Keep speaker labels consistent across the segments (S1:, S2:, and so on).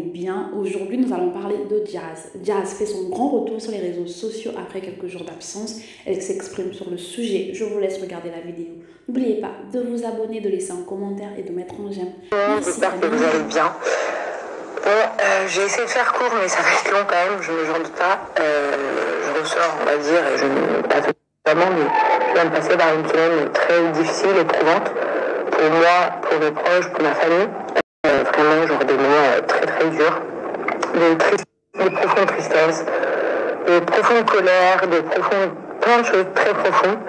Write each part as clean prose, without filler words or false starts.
S1: bien. Aujourd'hui, nous allons parler de Jazz. Jazz fait son grand retour sur les réseaux sociaux après quelques jours d'absence. Elle s'exprime sur le sujet. Je vous laisse regarder la vidéo. N'oubliez pas de vous abonner, de laisser un commentaire et de mettre un j'aime.
S2: J'espère que vous allez bien. Bon, j'ai essayé de faire court, mais ça va être long quand même, je ne doute pas. Je ressors, on va dire, et je ne pas vraiment, mais je viens de passer par une semaine très difficile, éprouvante, pour moi, pour mes proches, pour ma famille. Vraiment, genre des moments très très durs, de profonde tristesse, de profonde colère, plein de choses très profondes.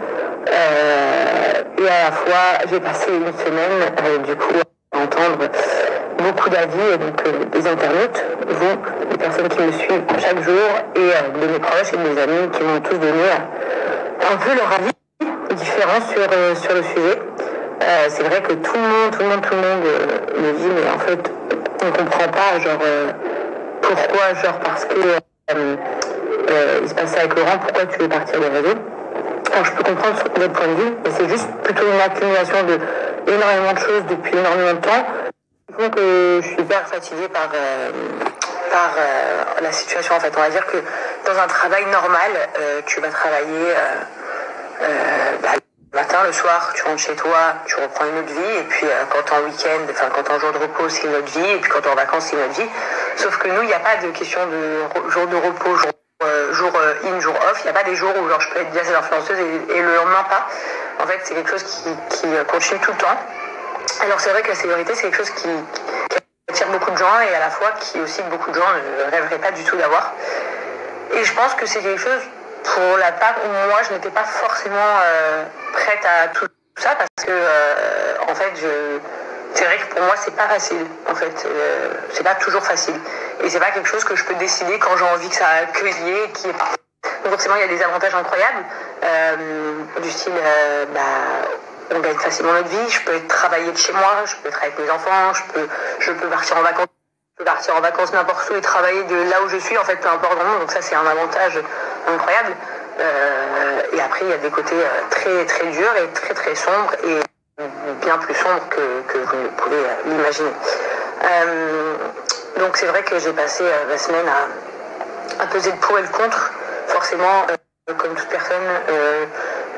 S2: Et à la fois, j'ai passé une semaine, du coup, à entendre beaucoup d'avis, donc des internautes, vous, les personnes qui me suivent chaque jour, et de mes proches et de mes amis qui m'ont tous donné un peu leur avis différent sur le sujet. C'est vrai que tout le monde me dit, mais en fait, on comprend pas, pourquoi, parce que il se passe ça avec Laurent, pourquoi tu veux partir des réseaux. Alors je peux comprendre votre point de vue, mais c'est juste plutôt une accumulation d'énormément de choses depuis énormément de temps. Donc je suis hyper fatiguée par la situation en fait. On va dire que dans un travail normal, tu vas travailler le matin, le soir, tu rentres chez toi, tu reprends une autre vie, et puis quand t'es en week-end, quand t'es en jour de repos, c'est une autre vie, et puis quand t'es en vacances, c'est une autre vie. Sauf que nous, il n'y a pas de question de jour de repos, jour in, jour off. Il n'y a pas des jours où je peux être Jazz influenceuse et le lendemain pas. En fait, c'est quelque chose qui continue tout le temps. Alors c'est vrai que la célébrité, c'est quelque chose qui attire beaucoup de gens et à la fois qui aussi beaucoup de gens ne rêveraient pas du tout d'avoir. Et je pense que c'est quelque chose pour la part où moi je n'étais pas forcément prête à tout ça parce que en fait c'est vrai que pour moi c'est pas facile en fait, c'est pas toujours facile et c'est pas quelque chose que je peux décider quand j'ai envie que ça accueille et qui est pas. Donc forcément il y a des avantages incroyables du style on gagne facilement notre vie, je peux travailler de chez moi, je peux être avec mes enfants, je peux partir en vacances. Je peux partir en vacances n'importe où et travailler de là où je suis, en fait, peu importe dans le monde. Donc ça, c'est un avantage incroyable. Et après, il y a des côtés très, très durs et très, très sombres et bien plus sombres que vous ne pouvez l'imaginer. Donc c'est vrai que j'ai passé la semaine à peser le pour et le contre. Forcément, comme toute personne,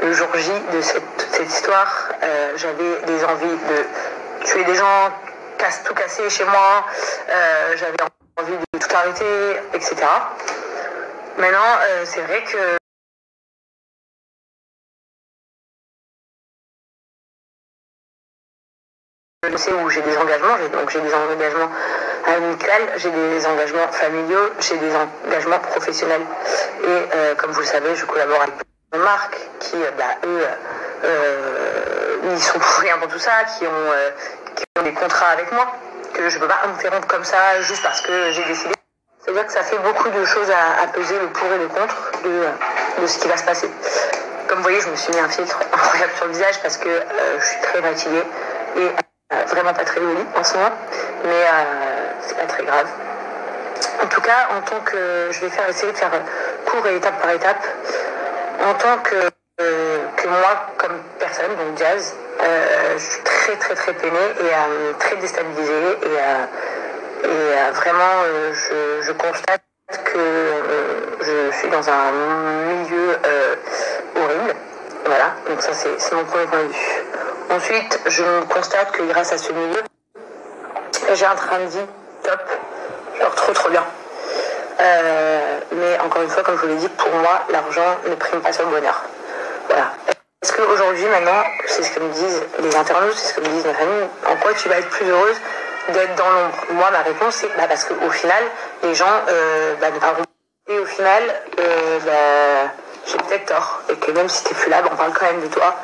S2: le jour J de cette histoire, j'avais des envies de tuer des gens, tout casser chez moi, j'avais envie de tout arrêter, etc. Maintenant, c'est vrai que je sais où j'ai des engagements, donc j'ai des engagements amicaux, j'ai des engagements familiaux, j'ai des engagements professionnels. Et comme vous le savez, je collabore avec une marque qui, ils sont pour rien dans tout ça, qui ont des contrats avec moi, que je ne peux pas interrompre comme ça juste parce que j'ai décidé. C'est-à-dire que ça fait beaucoup de choses à peser le pour et le contre de ce qui va se passer. Comme vous voyez, je me suis mis un filtre incroyable sur le visage parce que je suis très fatiguée et vraiment pas très jolie en ce moment, mais c'est pas très grave. En tout cas, je vais essayer de faire court et étape par étape. En tant que moi, comme personne, donc Jazz, je suis très très très peinée et très déstabilisée et vraiment je constate que je suis dans un milieu horrible. Voilà, donc ça c'est mon premier point de vue. Ensuite, je constate que grâce à ce milieu, j'ai un train de vie top, genre trop bien. Mais encore une fois, comme je vous l'ai dit, pour moi, l'argent ne prime pas sur le bonheur. Voilà. Est-ce qu'aujourd'hui, maintenant, c'est ce que me disent les internautes, c'est ce que me disent ma famille, en quoi tu vas être plus heureuse d'être dans l'ombre? Moi, ma réponse, c'est parce qu'au final, les gens ne parleront pas. Et au final, j'ai peut-être tort. Et que même si t'es plus là, on parle quand même de toi.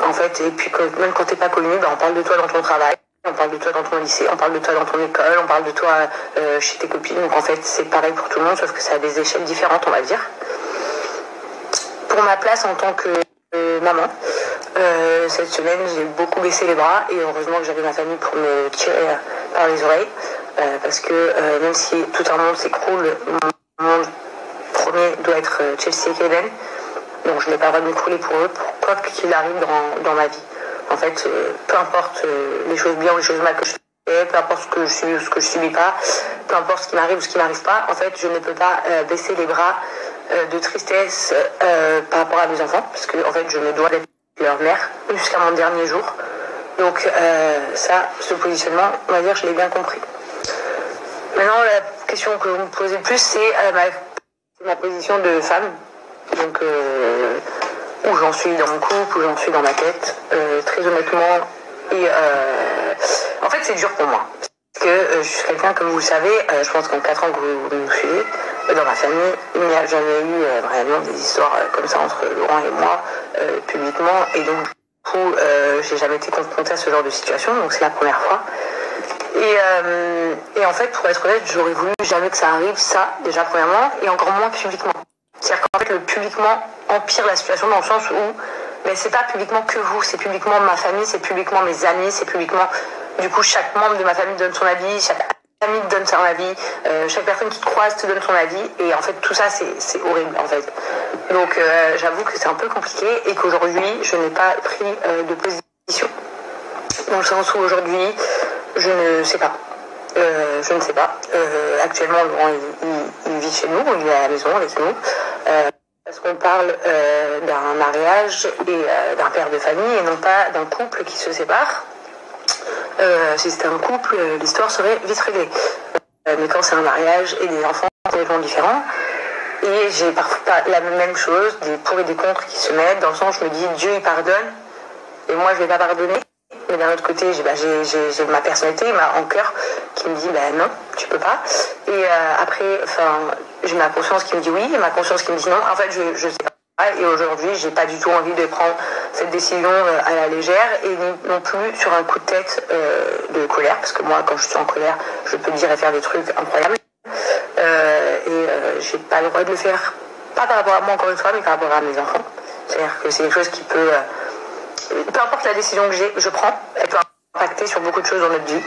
S2: En fait, et puis même quand t'es pas connu, on parle de toi dans ton travail. On parle de toi dans ton lycée, on parle de toi dans ton école, on parle de toi chez tes copines. Donc en fait, c'est pareil pour tout le monde, sauf que ça a des échelles différentes, on va dire. Pour ma place en tant que maman, cette semaine, j'ai beaucoup baissé les bras et heureusement que j'avais ma famille pour me tirer par les oreilles. Parce que même si tout un monde s'écroule, mon monde premier doit être Chelsea et Kaden. Donc je n'ai pas le droit de m'écrouler pour eux, pour quoi qu'il arrive dans ma vie. En fait, peu importe les choses bien ou les choses mal que je fais, et peu importe ce que je subis ou ce que je subis pas, peu importe ce qui m'arrive ou ce qui m'arrive pas, en fait, je ne peux pas baisser les bras de tristesse par rapport à mes enfants, parce que en fait, je me dois d'être leur mère jusqu'à mon dernier jour. Donc ça, ce positionnement, on va dire, je l'ai bien compris. Maintenant, la question que vous me posez le plus, c'est ma position de femme. Donc, où j'en suis dans mon couple, où j'en suis dans ma tête, très honnêtement. Et en fait, c'est dur pour moi. Parce que je suis quelqu'un, comme vous le savez, je pense qu'en 4 ans que vous me suivez, dans ma famille, il n'y a jamais eu vraiment des histoires comme ça entre Laurent et moi, publiquement. Et donc, du coup, j'ai jamais été confrontée à ce genre de situation, donc c'est la première fois. Et en fait, pour être honnête, j'aurais voulu jamais que ça arrive, ça, déjà premièrement, et encore moins publiquement. C'est-à-dire qu'en fait, le publiquement empire la situation dans le sens où c'est pas publiquement que vous, c'est publiquement ma famille, c'est publiquement mes amis, c'est publiquement, du coup, chaque membre de ma famille donne son avis, chaque ami te donne son avis, chaque personne qui te croise te donne son avis, et en fait, tout ça, c'est horrible, en fait. Donc, j'avoue que c'est un peu compliqué, et qu'aujourd'hui, je n'ai pas pris de position. Dans le sens où aujourd'hui, je ne sais pas. Actuellement, Laurent, il vit chez nous, il est à la maison avec nous. Parce qu'on parle d'un mariage et d'un père de famille et non pas d'un couple qui se sépare. Si c'était un couple, l'histoire serait vite réglée. Mais quand c'est un mariage et des enfants complètement différents, et j'ai parfois pas la même chose, des pour et des contre qui se mettent, dans le sens où je me dis Dieu il pardonne, et moi je vais pas pardonner. Mais d'un autre côté, j'ai ma personnalité, ma rancœur qui me dit non, tu peux pas. Et après, j'ai ma conscience qui me dit oui et ma conscience qui me dit non. En fait, je sais pas. Et aujourd'hui, j'ai pas du tout envie de prendre cette décision à la légère et non plus sur un coup de tête de colère, parce que moi, quand je suis en colère, je peux dire et faire des trucs incroyables. J'ai pas le droit de le faire, pas par rapport à moi encore une fois, mais par rapport à mes enfants. C'est-à-dire que c'est quelque chose qui peut... peu importe la décision que je prends, elle peut impacter sur beaucoup de choses dans notre vie.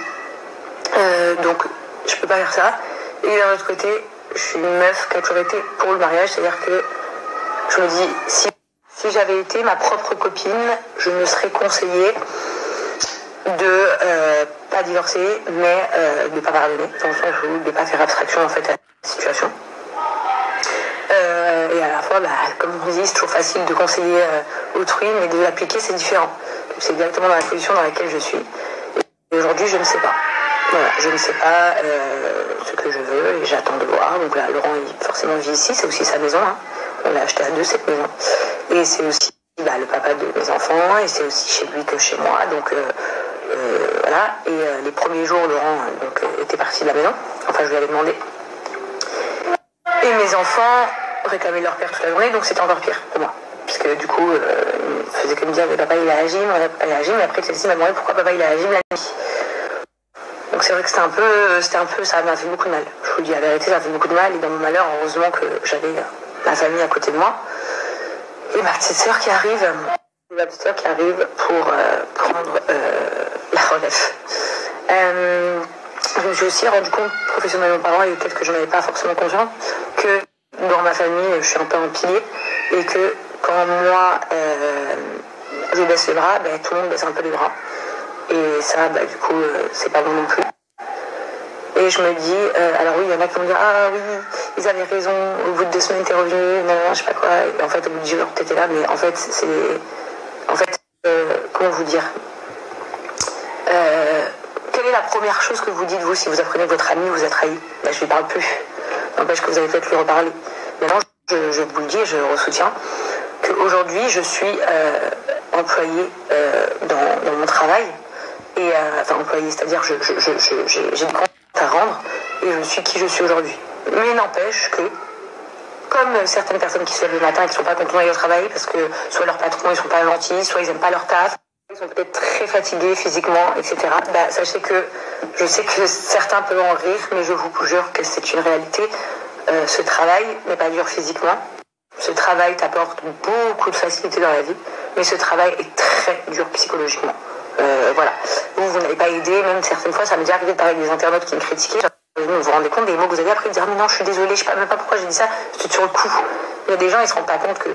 S2: Donc, je peux pas faire ça. Et d'un autre côté, je suis une meuf qui a toujours été pour le mariage. C'est-à-dire que je me dis, si j'avais été ma propre copine, je me serais conseillée de pas divorcer, mais de pas pardonner, dans le sens où de pas faire abstraction en fait à la situation. Et à la fois, comme on dit, c'est toujours facile de conseiller autrui, mais de l'appliquer, c'est différent. C'est exactement dans la position dans laquelle je suis. Et aujourd'hui, je ne sais pas. Voilà, je ne sais pas ce que je veux et j'attends de voir. Donc là, Laurent, il forcément vit ici, c'est aussi sa maison. Hein. On l'a acheté à 2, cette maison. Et c'est aussi le papa de mes enfants, et c'est aussi chez lui que chez moi. Donc voilà. Et les premiers jours, Laurent était parti de la maison. Enfin, je lui avais demandé. Et mes enfants réclamaient leur père toute la journée, donc c'était encore pire pour moi. Parce que du coup, il faisait que me dire, mais papa il est à la gym, et après celle-ci m'a demandé pourquoi papa il est à la gym la nuit. Donc c'est vrai que c'était un peu, ça m'a fait beaucoup de mal. Je vous dis la vérité, ça m'a fait beaucoup de mal, et dans mon malheur, heureusement que j'avais ma famille à côté de moi. Et ma petite sœur qui arrive pour prendre la relève. Je me suis aussi rendu compte professionnellement parlant, et peut-être que je n'en avais pas forcément conscience, que dans ma famille, je suis un peu un pilier, et que quand moi, je baisse les bras, tout le monde baisse un peu les bras. Et ça, du coup, c'est pas bon non plus. Et je me dis, alors oui, il y en a qui vont dire, ah oui, ils avaient raison, au bout de 2 semaines, t'es revenu, non, je sais pas quoi. Et en fait, au bout de 10 jours, t'étais là, mais en fait, comment vous dire quelle est la première chose que vous dites, vous, si vous apprenez que votre ami vous a trahi? Je lui parle plus. N'empêche que vous allez peut-être lui reparler. Maintenant, je vous le dis et je le soutiens, qu'aujourd'hui, je suis employée dans mon travail. Et, employée, c'est-à-dire j'ai une compte à rendre et je suis qui je suis aujourd'hui. Mais n'empêche que, comme certaines personnes qui se lèvent le matin et qui ne sont pas contentes d'aller au travail parce que soit leur patron, ils sont pas gentils, soit ils n'aiment pas leur taf, ils sont peut-être très fatigués physiquement, etc. Sachez que je sais que certains peuvent en rire, mais je vous jure que c'est une réalité. Ce travail n'est pas dur physiquement. Ce travail t'apporte beaucoup de facilité dans la vie, mais ce travail est très dur psychologiquement. Voilà. Vous n'avez pas aidé, même certaines fois, ça m'est déjà arrivé de parler avec des internautes qui me critiquaient. Vous vous rendez compte des mots que vous avez appris, de dire mais non, je suis désolée, je sais même pas pourquoi j'ai dit ça, c'était sur le coup. Il y a des gens, ils se rendent pas compte que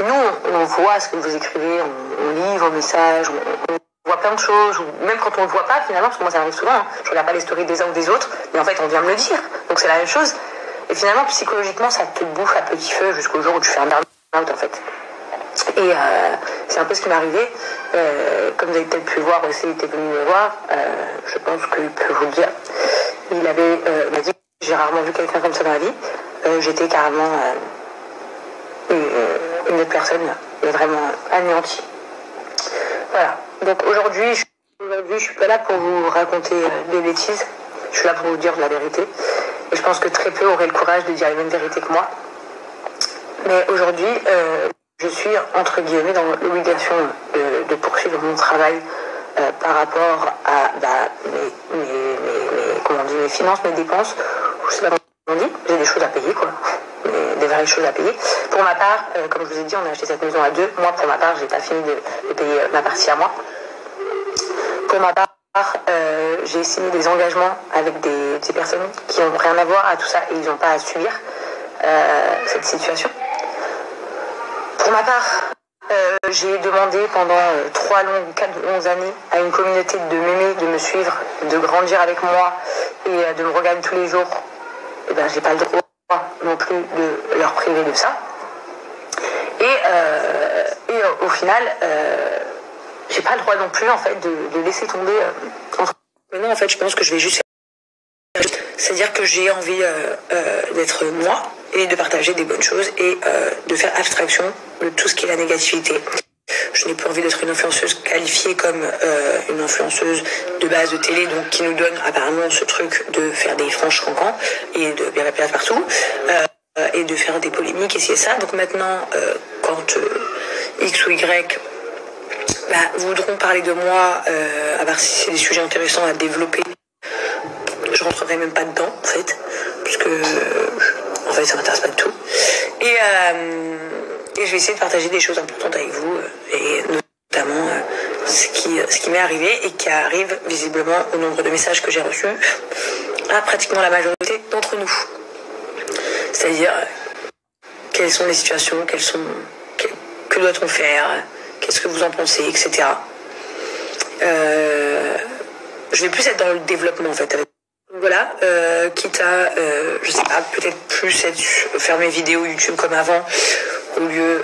S2: nous, on voit ce que vous écrivez, on lit vos messages, on voit plein de choses, ou même quand on le voit pas finalement, parce que moi ça arrive souvent, hein, je regarde pas les stories des uns ou des autres, mais en fait on vient me le dire, donc c'est la même chose. Et finalement psychologiquement ça te bouffe à petit feu jusqu'au jour où tu fais un burn-out en fait. Et c'est un peu ce qui m'est arrivé. Comme vous avez peut-être pu le voir aussi, il était venu me voir, je pense qu'il peut vous le dire. Il m'a dit, j'ai rarement vu quelqu'un comme ça dans la vie. J'étais carrément une autre personne, mais vraiment anéantie. Voilà. Donc aujourd'hui, je suis pas là pour vous raconter des bêtises. Je suis là pour vous dire de la vérité. Et je pense que très peu auraient le courage de dire la même vérité que moi. Mais aujourd'hui, je suis entre guillemets dans l'obligation de poursuivre mon travail par rapport à mes finances, mes dépenses. Je sais pas comment on dit, j'ai des choses à payer quoi. Des vraies choses à payer. Pour ma part, comme je vous ai dit, on a acheté cette maison à 2. Moi, pour ma part, j'ai pas fini de payer ma partie à moi. Pour ma part, j'ai signé des engagements avec des personnes qui n'ont rien à voir à tout ça et ils n'ont pas à subir cette situation. Pour ma part, j'ai demandé pendant 4 longues années à une communauté de m'aimer, de me suivre, de grandir avec moi et de me regarder tous les jours. Et ben, j'ai pas le droit non plus de leur priver de ça. Et au final, j'ai pas le droit non plus en fait de laisser tomber. Maintenant, en fait, je pense que je vais juste. C'est-à-dire que j'ai envie d'être moi et de partager des bonnes choses et de faire abstraction de tout ce qui est la négativité. Je n'ai pas envie d'être une influenceuse qualifiée comme une influenceuse de base de télé, donc qui nous donne apparemment ce truc de faire des franches cancans et de bien la place partout et de faire des polémiques et c'est ça. Donc maintenant, quand X ou Y voudront parler de moi, à part si c'est des sujets intéressants à développer, je rentrerai même pas dedans en fait, puisque en fait ça m'intéresse pas du tout. Et je vais essayer de partager des choses importantes avec vous, et notamment ce qui m'est arrivé et qui arrive visiblement au nombre de messages que j'ai reçus à pratiquement la majorité d'entre nous. C'est-à-dire quelles sont les situations, que doit-on faire, qu'est-ce que vous en pensez, etc. Je vais plus être dans le développement en fait. Voilà, quitte à, je sais pas, peut-être plus faire mes vidéos YouTube comme avant, au lieu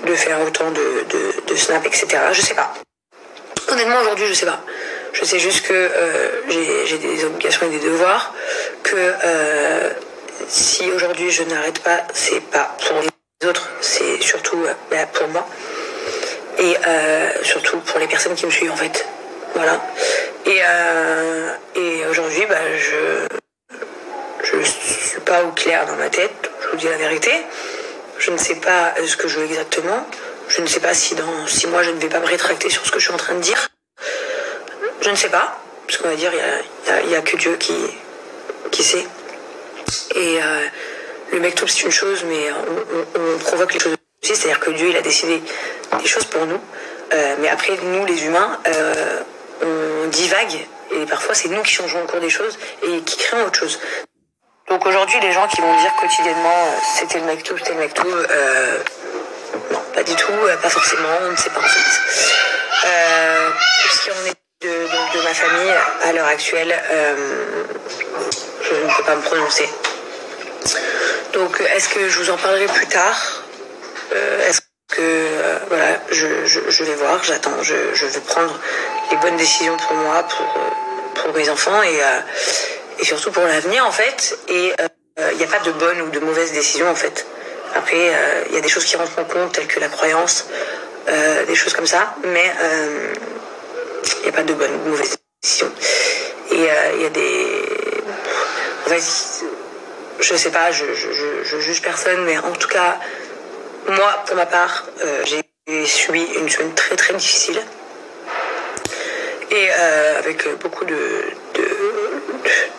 S2: de faire autant de snap, etc. Je sais pas. Honnêtement, aujourd'hui, je sais pas. Je sais juste que j'ai des obligations et des devoirs, que si aujourd'hui je n'arrête pas, c'est pas pour les autres, c'est surtout pour moi. Et surtout pour les personnes qui me suivent en fait. Voilà. Et aujourd'hui, je suis pas au clair dans ma tête, je vous dis la vérité. Je ne sais pas ce que je veux exactement. Je ne sais pas si dans 6 mois je ne vais pas me rétracter sur ce que je suis en train de dire. Je ne sais pas, parce qu'on va dire il y a que Dieu qui sait. Et le mektoub c'est une chose, mais on provoque les choses aussi, c'est-à-dire que Dieu il a décidé des choses pour nous. Mais après nous les humains, on divague et parfois c'est nous qui changeons le cours des choses et qui créons autre chose. Donc aujourd'hui les gens qui vont dire quotidiennement c'était le mektoub, non pas du tout, pas forcément, on ne sait pas en fait. Pour ce qui en est de ma famille à l'heure actuelle, je ne peux pas me prononcer. Donc est-ce que je vous en parlerai plus tard? Est-ce que voilà, je vais voir, j'attends, je vais prendre les bonnes décisions pour moi, pour mes enfants et surtout pour l'avenir en fait. Et il n'y a pas de bonne ou de mauvaise décision en fait. Après il y a des choses qui rentrent en compte telles que la croyance, des choses comme ça, mais il n'y a pas de bonne ou de mauvaise décision. Et il y a des... En fait, je sais pas, je juge personne, mais en tout cas, moi, pour ma part, j'ai subi une semaine très très difficile. Et avec beaucoup de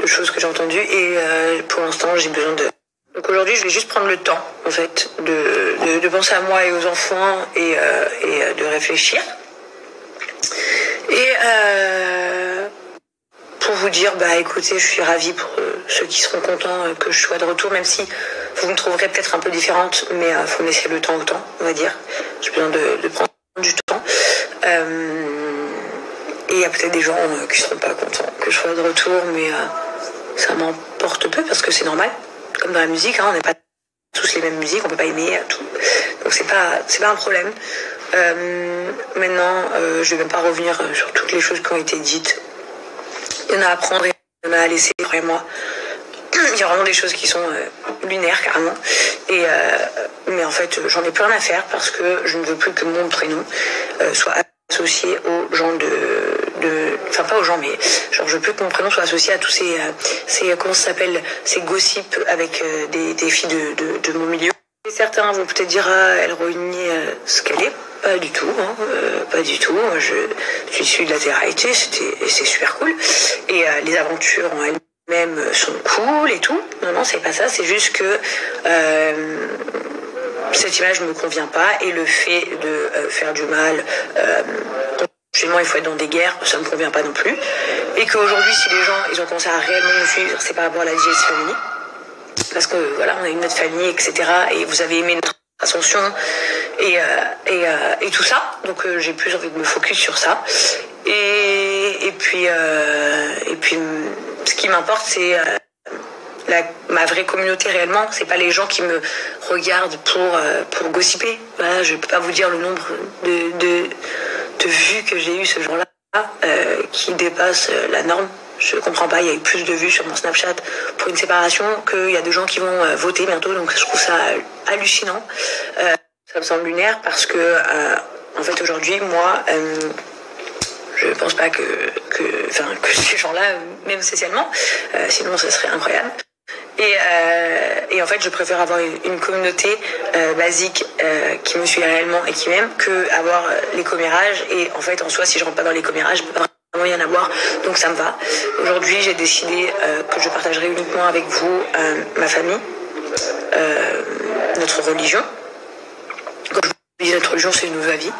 S2: choses que j'ai entendues. Et pour l'instant, j'ai besoin de... Donc aujourd'hui, je vais juste prendre le temps, en fait, de penser à moi et aux enfants et de réfléchir. Et pour vous dire, écoutez, je suis ravie pour ceux qui seront contents que je sois de retour, même si vous me trouverez peut-être un peu différente, mais faut me laisser le temps au temps, on va dire. J'ai besoin de prendre du temps. a peut-être des gens qui seront pas contents que je sois de retour, mais ça m'emporte peu parce que c'est normal. Comme dans la musique, on n'est pas tous les mêmes musiques, on peut pas aimer tout. Donc c'est pas un problème. Maintenant, je vais même pas revenir sur toutes les choses qui ont été dites. Il y en a à prendre et il y en a à laisser, croyez-moi. Il y a vraiment des choses qui sont lunaires carrément. Mais en fait, j'en ai plus rien à faire parce que je ne veux plus que mon prénom soit associé aux gens enfin pas aux gens, mais genre je veux plus que mon prénom soit associé à tous ces comment ça s'appelle, ces gossips avec des filles de mon milieu. Et certains vont peut-être dire elle renie ce qu'elle est. Pas du tout, pas du tout. Moi, je suis issue de la télé-réalité, c'est super cool. Et les aventures en elles-mêmes sont cool et tout. Non, c'est pas ça. C'est juste que cette image me convient pas et le fait de faire du mal. Chez moi, il faut être dans des guerres, ça me convient pas non plus. Et qu'aujourd'hui, si les gens ils ont commencé à réellement me suivre, c'est par rapport à la JS Family. Parce que voilà, on a une autre famille, etc. Et vous avez aimé notre ascension et tout ça. Donc j'ai plus envie de me focus sur ça. Et puis ce qui m'importe, c'est ma vraie communauté réellement. C'est pas les gens qui me regardent pour gossiper. Voilà, je peux pas vous dire le nombre de vues que j'ai eu ce jour-là qui dépasse la norme. Je comprends pas, il y a eu plus de vues sur mon Snapchat pour une séparation qu'il y a des gens qui vont voter bientôt, donc je trouve ça hallucinant. Ça me semble lunaire parce que en fait aujourd'hui, moi, je pense pas que ces gens-là m'aiment socialement, sinon ce serait incroyable. Et en fait, je préfère avoir une communauté basique qui me suit réellement et qui m'aime que avoir les commérages. Et en fait, en soi, si je rentre pas dans les commérages, je peux pas vraiment y en avoir, donc ça me va. Aujourd'hui, j'ai décidé que je partagerai uniquement avec vous ma famille, notre religion. Quand je dis notre religion, c'est nos avis,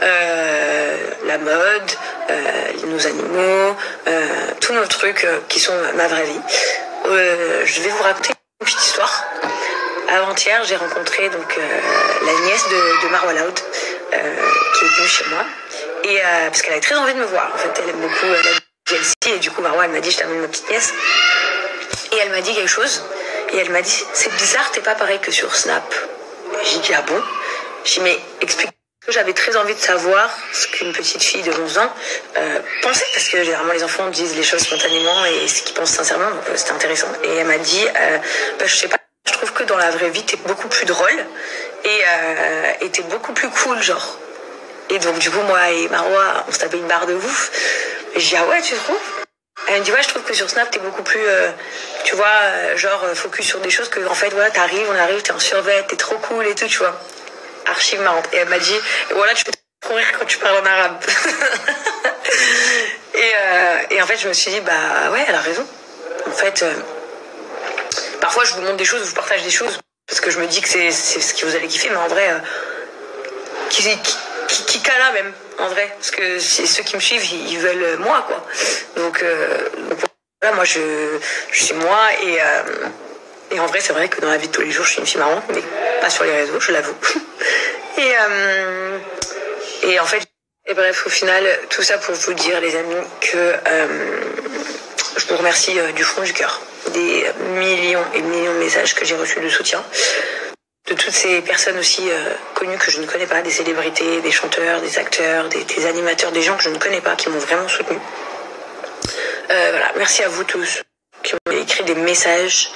S2: la mode, nos animaux, tous nos trucs qui sont ma vraie vie. Je vais vous raconter une petite histoire. Avant-hier, j'ai rencontré donc la nièce de Marwa Loud, qui est venue chez moi. Et parce qu'elle avait très envie de me voir. En fait, elle aime beaucoup la JLC. Et du coup, Marwa, elle m'a dit, je t'amène ma petite nièce. Et elle m'a dit quelque chose. Et elle m'a dit, c'est bizarre, t'es pas pareil que sur Snap. J'ai dit, ah bon? J'ai dit, mais explique. J'avais très envie de savoir ce qu'une petite fille de 11 ans pensait, parce que généralement les enfants disent les choses spontanément et ce qu'ils pensent sincèrement, donc c'était intéressant. Et elle m'a dit, je sais pas, je trouve que dans la vraie vie t'es beaucoup plus drôle et t'es beaucoup plus cool, genre. Et donc du coup moi et Marwa, on se tapait une barre de ouf. Et j'ai dit, ah ouais, tu trouves? Elle me dit, ouais, je trouve que sur Snap t'es beaucoup plus, tu vois, genre focus sur des choses que en fait voilà, on arrive, t'es en survêt, t'es trop cool et tout, tu vois. Archi marrante. Et elle m'a dit, voilà, tu peux trop rire quand tu parles en arabe. et en fait, je me suis dit, bah ouais, elle a raison. En fait, parfois, je vous montre des choses, je vous partage des choses, parce que je me dis que c'est ce que vous allez kiffer, mais en vrai, qui cala même, en vrai. Parce que ceux qui me suivent, ils veulent moi, quoi. Donc voilà, moi, je suis moi, et en vrai, c'est vrai que dans la vie de tous les jours, je suis une fille marrante, mais pas sur les réseaux, je l'avoue. Et en fait, et bref, au final, tout ça pour vous dire, les amis, que je vous remercie du fond du cœur des millions et millions de messages que j'ai reçus de soutien, de toutes ces personnes aussi connues que je ne connais pas, des célébrités, des chanteurs, des acteurs, des animateurs, des gens que je ne connais pas, qui m'ont vraiment soutenu. Voilà, merci à vous tous qui m'ont écrit des messages.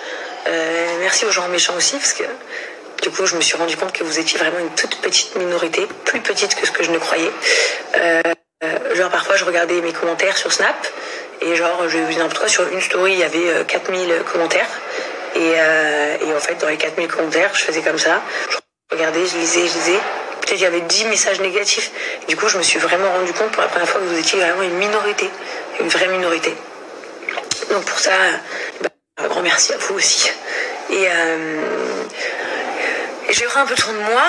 S2: Merci aux gens méchants aussi, parce que du coup je me suis rendu compte que vous étiez vraiment une toute petite minorité, plus petite que ce que je ne croyais. Genre parfois je regardais mes commentaires sur Snap et genre je faisais n'importe quoi, sur une story il y avait 4000 commentaires et en fait dans les 4000 commentaires je faisais comme ça, je regardais, je lisais, peut-être il y avait 10 messages négatifs et du coup je me suis vraiment rendu compte pour la première fois que vous étiez vraiment une minorité, une vraie minorité. Donc pour ça, un grand merci à vous aussi. Et j'ai pris un peu trop de moi,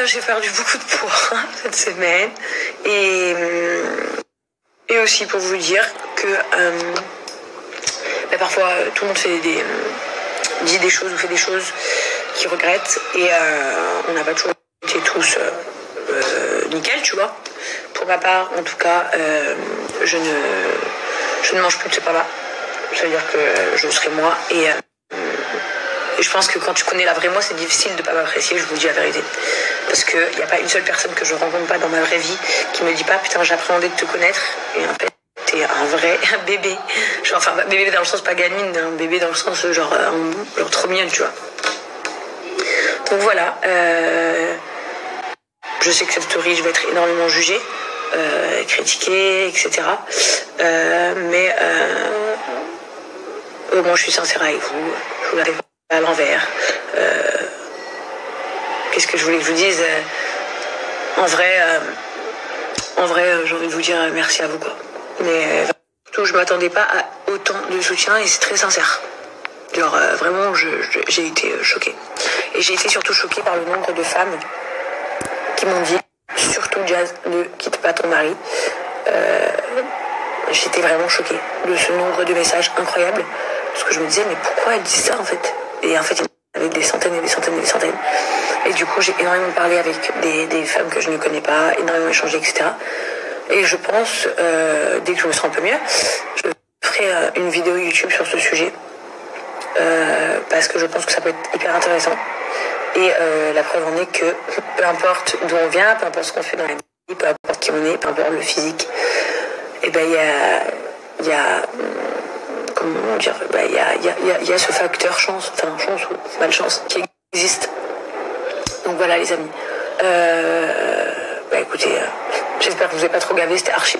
S2: j'ai perdu beaucoup de poids cette semaine. Et aussi pour vous dire que parfois tout le monde dit des choses ou fait des choses qu'il regrette. Et on n'a pas toujours été tous nickel, tu vois. pour ma part, en tout cas, je ne mange plus de ce pain-là. Ça veut dire que je serai moi. Et je pense que quand tu connais la vraie moi, c'est difficile de ne pas m'apprécier, je vous dis la vérité. Parce qu'il n'y a pas une seule personne que je rencontre pas dans ma vraie vie qui me dit pas, putain, j'appréhendais de te connaître. Et en fait, t'es un vrai bébé. Genre, enfin, bébé dans le sens pas gamine, un bébé dans le sens genre trop mignonne, tu vois. Donc voilà. Je sais que cette story, je vais être énormément jugée, critiquée, etc. Mais au moins, je suis sincère avec vous. Je vous la fais pas à l'envers. Qu'est-ce que je voulais que je vous dise En vrai, j'ai envie de vous dire merci à vous, quoi. Mais surtout, je m'attendais pas à autant de soutien et c'est très sincère. Genre, vraiment, j'ai été choquée. Et j'ai été surtout choquée par le nombre de femmes qui m'ont dit, surtout Jazz, ne quitte pas ton mari. J'étais vraiment choquée de ce nombre de messages incroyables. Parce que je me disais, mais pourquoi elle dit ça, en fait? Et en fait, il y en avait des centaines et des centaines et des centaines. Et du coup, j'ai énormément parlé avec des femmes que je ne connais pas, énormément échangé, etc. Et je pense, dès que je me sens un peu mieux, je ferai une vidéo YouTube sur ce sujet. Parce que je pense que ça peut être hyper intéressant. Et la preuve en est que peu importe d'où on vient, peu importe ce qu'on fait dans la vie, peu importe qui on est, peu importe le physique, et ben il y a comment dire, il y a ce facteur chance, enfin chance ou malchance qui existe. Donc voilà les amis. Écoutez, j'espère que je vous ai pas trop gavé, c'était archi.